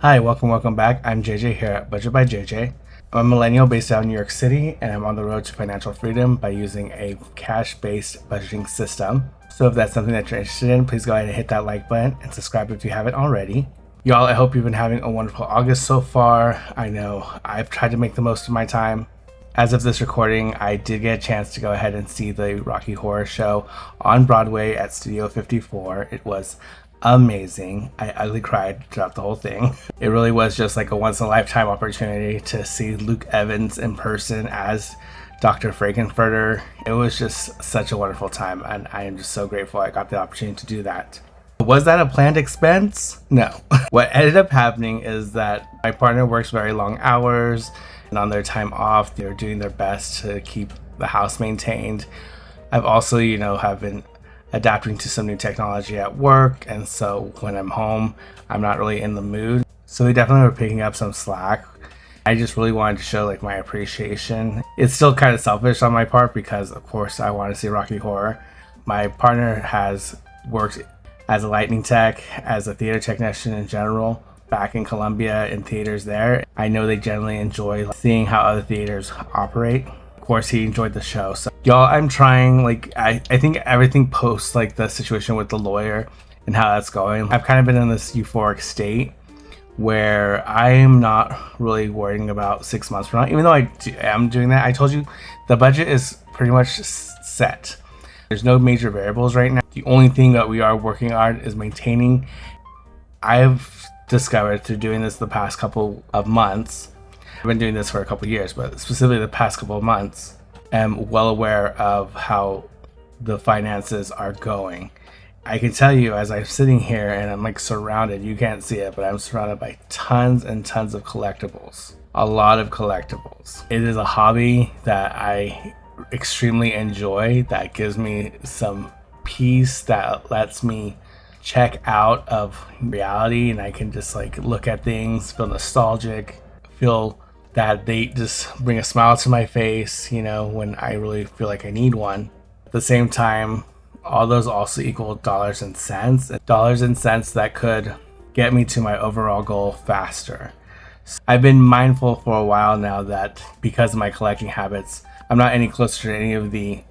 Hi, welcome back. I'm JJ here at Budget by JJ. I'm a millennial based out of New York City, and I'm on the road to financial freedom by using a cash-based budgeting system. So if that's something that you're interested in, please go ahead and hit that like button and subscribe if you haven't already. Y'all, I hope you've been having a wonderful August so far. I know I've tried to make the most of my time. As of this recording, I did get a chance to go ahead and see the Rocky Horror Show on Broadway at Studio 54. It was amazing. I ugly cried throughout the whole thing. It really was just like a once-in-a-lifetime opportunity to see Luke Evans in person as Dr. Frankenfurter. It was just such a wonderful time, and I am just so grateful I got the opportunity to do that. Was that a planned expense? No. What ended up happening is that my partner works very long hours, and on their time off, they're doing their best to keep the house maintained. I've also, have been adapting to some new technology at work, and so when I'm home, I'm not really in the mood. So they definitely were picking up some slack. I just really wanted to show my appreciation. It's still kind of selfish on my part because, of course, I want to see Rocky Horror. My partner has worked as a lighting tech, as a theater technician in general, back in Columbia in theaters there. I know they generally enjoy seeing how other theaters operate. Of course, he enjoyed the show. So y'all, I'm trying, I think everything post the situation with the lawyer and how that's going. I've kind of been in this euphoric state where I'm not really worrying about 6 months from now, even though I am doing that. I told you the budget is pretty much set. There's no major variables right now. The only thing that we are working on is maintaining. I've discovered through doing this the past couple of months, I've been doing this for a couple of years, but specifically the past couple of months, I'm well aware of how the finances are going. I can tell you as I'm sitting here and I'm surrounded, you can't see it, but I'm surrounded by tons and tons of collectibles. A lot of collectibles. It is a hobby that I extremely enjoy, that gives me some peace, that lets me check out of reality, and I can just look at things, feel nostalgic, feel that they just bring a smile to my face, when I really feel like I need one. At the same time, all those also equal dollars and cents that could get me to my overall goal faster. So I've been mindful for a while now that because of my collecting habits, I'm not any closer to any of the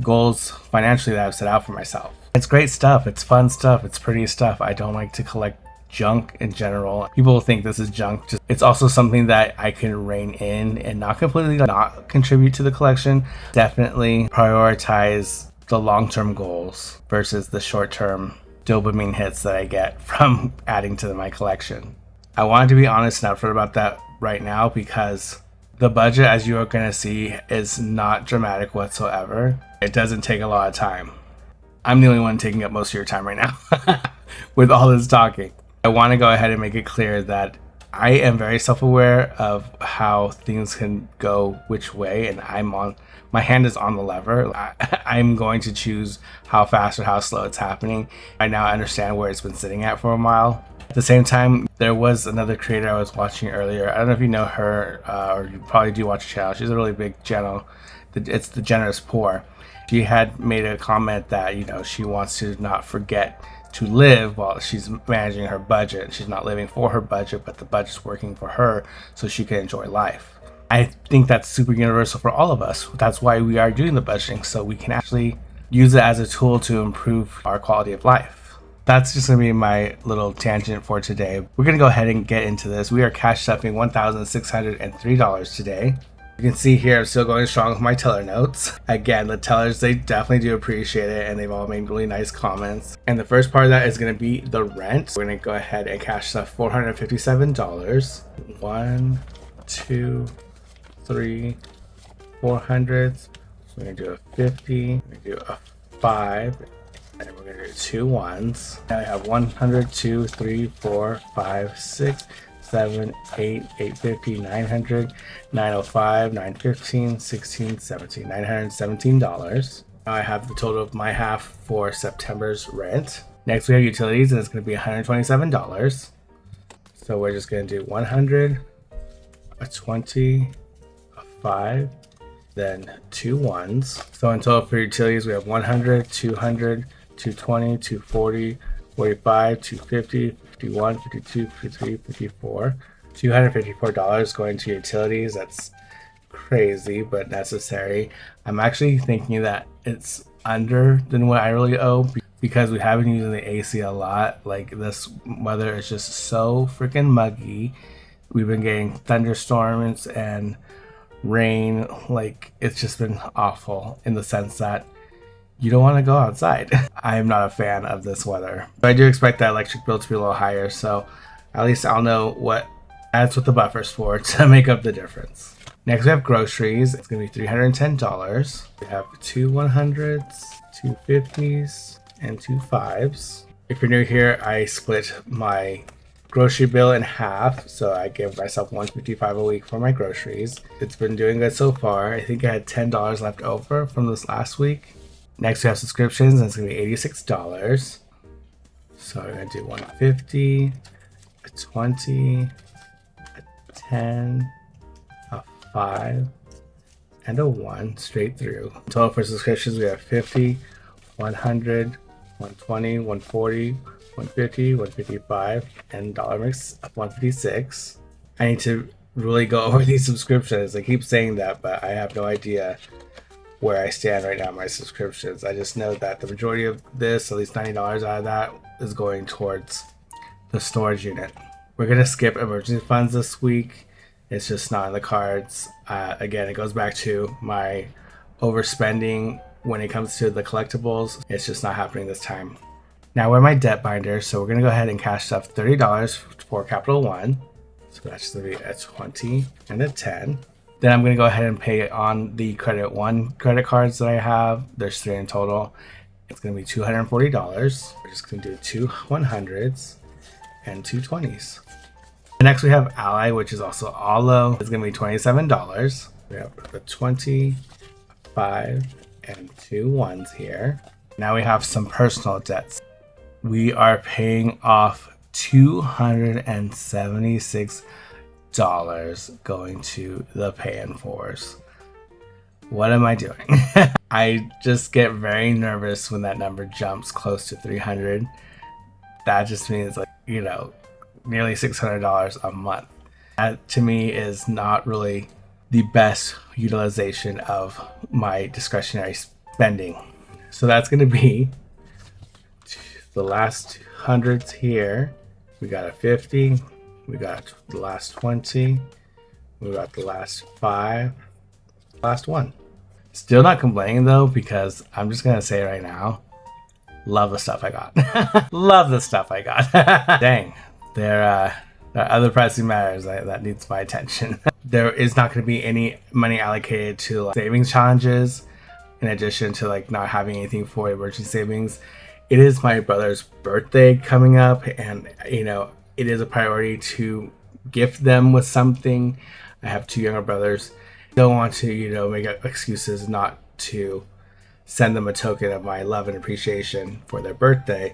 goals financially that I've set out for myself. It's great stuff. It's fun stuff. It's pretty stuff. I don't like to collect junk in general. People think this is junk. It's also something that I can rein in and not completely not contribute to the collection. Definitely prioritize the long-term goals versus the short-term dopamine hits that I get from adding to my collection. I wanted to be honest and upfront about that right now because the budget, as you are going to see, is not dramatic whatsoever. It doesn't take a lot of time. I'm the only one taking up most of your time right now with all this talking. I want to go ahead and make it clear that I am very self-aware of how things can go which way, and my hand is on the lever. I'm going to choose how fast or how slow it's happening. I now understand where it's been sitting at for a while. At the same time, there was another creator I was watching earlier. I don't know if you know her, or you probably do watch her channel. She's a really big channel. It's The Generous Poor. She had made a comment that, she wants to not forget to live while she's managing her budget. She's not living for her budget, but the budget's working for her so she can enjoy life. I think that's super universal for all of us. That's why we are doing the budgeting, so we can actually use it as a tool to improve our quality of life. That's just going to be my little tangent for today. We're going to go ahead and get into this. We are cash stuffing $1,603 today. You can see here I'm still going strong with my teller notes. Again, the tellers, they definitely do appreciate it, and they've all made really nice comments. And the first part of that is going to be the rent. We're going to go ahead and cash stuff $457. 1, 2, 3, 400. So we're going to do a 50. We're going to do a 5. And we're going to do 2 ones. Now I have 100, 2, 3, 4, 5, 6, 7, 8, 850, 900, 905, 915, 16, 17, $917. Now I have the total of my half for September's rent. Next we have utilities, and it's going to be $127. So we're just going to do 100, a 20, a 5, then 2 ones. So in total for utilities we have 100, 200, 220, 240, 45, 250, 51, 52, 53, 54. $254 going to utilities. That's crazy, but necessary. I'm actually thinking that it's under than what I really owe because we have been using the AC a lot. Like, this weather is just so freaking muggy. We've been getting thunderstorms and rain. Like, it's just been awful in the sense that you don't want to go outside. I am not a fan of this weather. But I do expect that electric bill to be a little higher, so at least I'll know that's what the buffer's for, to make up the difference. Next we have groceries. It's gonna be $310. We have 2 100s, 2 50s, and 2 5s. If you're new here, I split my grocery bill in half, so I give myself $155 a week for my groceries. It's been doing good so far. I think I had $10 left over from this last week. Next we have subscriptions, and it's gonna be $86. So we're gonna do 150, a 20, a 10, a 5, and a 1 straight through. Total for subscriptions we have 50, 100, 120, 140, 150, 155, and dollar mix of 156. I need to really go over these subscriptions. I keep saying that, but I have no idea where I stand right now in my subscriptions. I just know that the majority of this, at least $90 out of that, is going towards the storage unit. We're gonna skip emergency funds this week. It's just not in the cards. Again, it goes back to my overspending when it comes to the collectibles. It's just not happening this time. Now we're my debt binder, so we're gonna go ahead and cash stuff $30 for Capital One. So that's gonna be a 20 and a 10. Then I'm going to go ahead and pay on the Credit One credit cards that I have. There's 3 in total. It's going to be $240. We're just going to do 2 100s and 2 20s. And next we have Ally, which is also all low. It's going to be $27. We have the 20, 5, and 2 1s here. Now we have some personal debts. We are paying off $276 going to the pay-in-fours. What am I doing? I just get very nervous when that number jumps close to 300. That just means, like, nearly $600 a month. That to me is not really the best utilization of my discretionary spending. So that's going to be the last hundreds here. We got a 50. We got the last 20, we got the last 5, last 1. Still not complaining though, because I'm just gonna say right now, love the stuff I got. Love the stuff I got. Dang, there are other pressing matters that needs my attention. There is not gonna be any money allocated to savings challenges, in addition to not having anything for emergency savings. It is my brother's birthday coming up, and it is a priority to gift them with something. I have 2 younger brothers. Don't want to, make excuses not to send them a token of my love and appreciation for their birthday.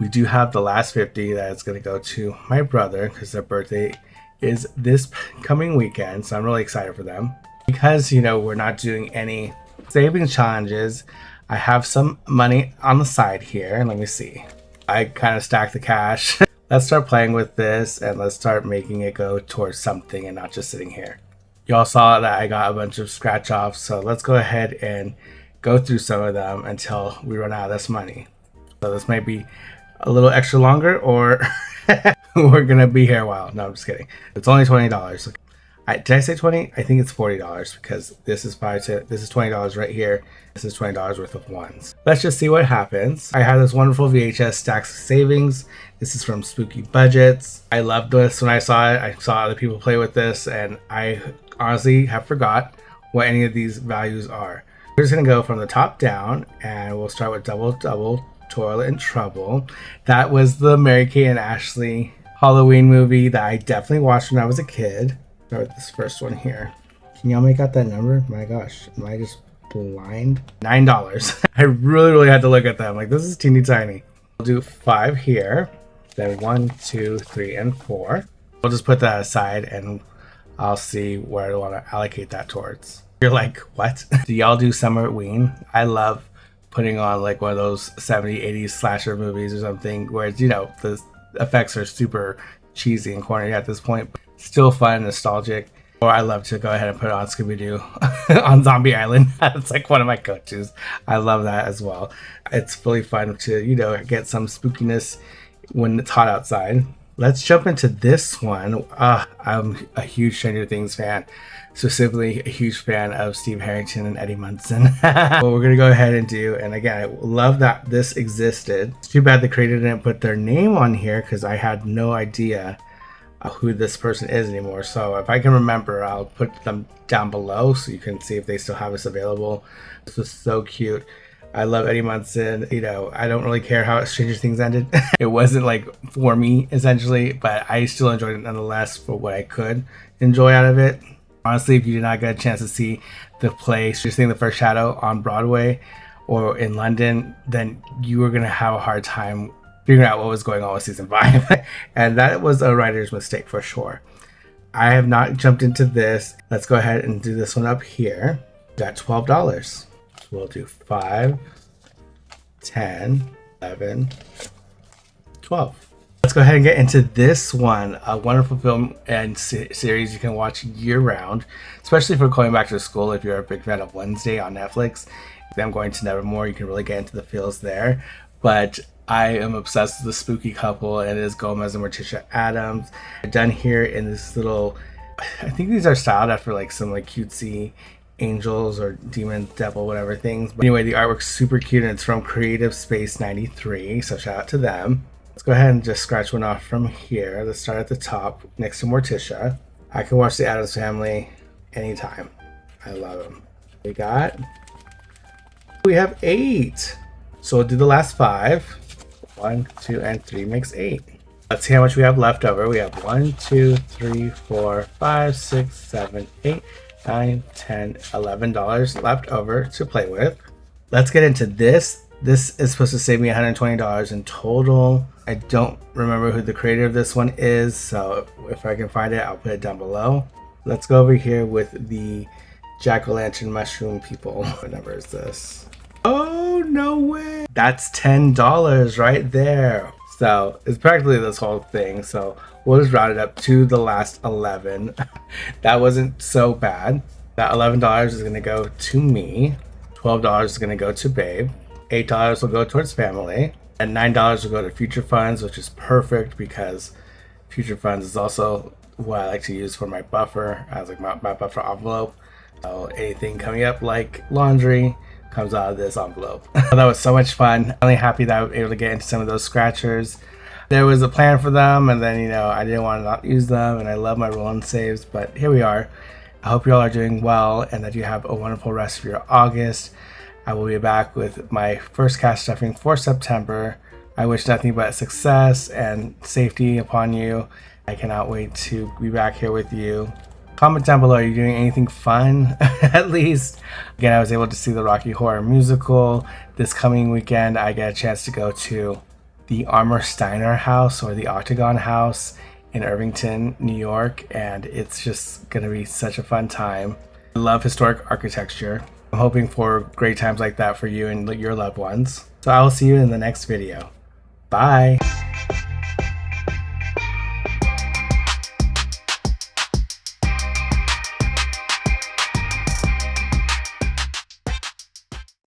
We do have the last 50 that is going to go to my brother because their birthday is this coming weekend. So I'm really excited for them. Because, we're not doing any savings challenges, I have some money on the side here. Let me see. I kind of stacked the cash. Let's start playing with this and let's start making it go towards something and not just sitting here. Y'all saw that I got a bunch of scratch offs, so let's go ahead and go through some of them until we run out of this money. So this might be a little extra longer, or we're gonna be here a while. No, I'm just kidding. It's only $20. Did I say 20? I think it's $40 because this is $20 right here. This is $20 worth of ones. Let's just see what happens. I have this wonderful VHS Stacks of Savings. This is from Spooky Budgets. I loved this when I saw it. I saw other people play with this, and I honestly have forgot what any of these values are. We're just gonna go from the top down, and we'll start with Double Double, Toilet and Trouble. That was the Mary Kate and Ashley Halloween movie that I definitely watched when I was a kid. Start with this first one here. Can y'all make out that number? My gosh, am I just blind? $9. I really had to look at that. Like, this is teeny tiny. I'll do 5 here, then 1, 2, 3, and 4. We'll just put that aside and I'll see where I want to allocate that towards. You're like, what? Do y'all do Summerween? I love putting on like one of those 70s, 80s slasher movies or something where it's, the effects are super cheesy and corny at this point, but still fun and nostalgic. Or I love to go ahead and put on Scooby-Doo on Zombie Island. That's like one of my go-tos. I love that as well. It's really fun to, get some spookiness when it's hot outside. Let's jump into this one. I'm a huge Stranger Things fan, specifically a huge fan of Steve Harrington and Eddie Munson. What we're gonna go ahead and do, and again, I love that this existed. It's too bad the creator didn't put their name on here because I had no idea who this person is anymore. So if I can remember, I'll put them down below so you can see if they still have this available. This was so cute. I love Eddie Munson. I don't really care how Stranger Things ended. It wasn't like for me essentially, but I still enjoyed it nonetheless for what I could enjoy out of it. Honestly, if you did not get a chance to see the play Stranger Things: The First Shadow on Broadway or in London, then you were gonna have a hard time figuring out what was going on with season 5. And that was a writer's mistake for sure. I have not jumped into this. Let's go ahead and do this one up here. Got $12. So we'll do 5, 10, 11, 12. Let's go ahead and get into this one. A wonderful film and series you can watch year round, especially for going back to school. If you're a big fan of Wednesday on Netflix, I'm Going to Nevermore, you can really get into the feels there. But I am obsessed with the spooky couple, and it is Gomez and Morticia Addams. Done here in this little, I think these are styled after like some like cutesy angels or demon devil whatever things. But anyway, the artwork's super cute and it's from Creative Space 93, so shout out to them. Let's go ahead and just scratch one off from here. Let's start at the top next to Morticia. I can watch the Addams Family anytime. I love them. We have 8. So we'll do the last 5. 1, 2, and 3 makes 8. Let's see how much we have left over. We have 1, 2, 3, 4, 5, 6, 7, 8, 9, 10, $11 left over to play with. Let's get into this. This is supposed to save me $120 in total. I don't remember who the creator of this one is, so if I can find it, I'll put it down below. Let's go over here with the jack-o'-lantern mushroom people. What number is this? Oh, no way. That's $10 right there. So it's practically this whole thing. So we'll just round it up to the last 11. That wasn't so bad. That $11 is going to go to me. $12 is going to go to Babe. $8 will go towards family. And $9 will go to future funds, which is perfect because future funds is also what I like to use for my buffer as like my buffer envelope. So anything coming up like laundry comes out of this envelope. That was so much fun. I'm really happy that I was able to get into some of those scratchers. There was a plan for them, and then I didn't want to not use them, and I love my roll-on saves, but here we are. I hope you all are doing well and that you have a wonderful rest of your August. I will be back with my first cash stuffing for September. I wish nothing but success and safety upon you. I cannot wait to be back here with you. Comment down below, are you doing anything fun at least? Again, I was able to see the Rocky Horror Musical. This coming weekend, I get a chance to go to the Armour Steiner House or the Octagon House in Irvington, New York, and it's just going to be such a fun time. I love historic architecture. I'm hoping for great times like that for you and your loved ones. So I will see you in the next video. Bye!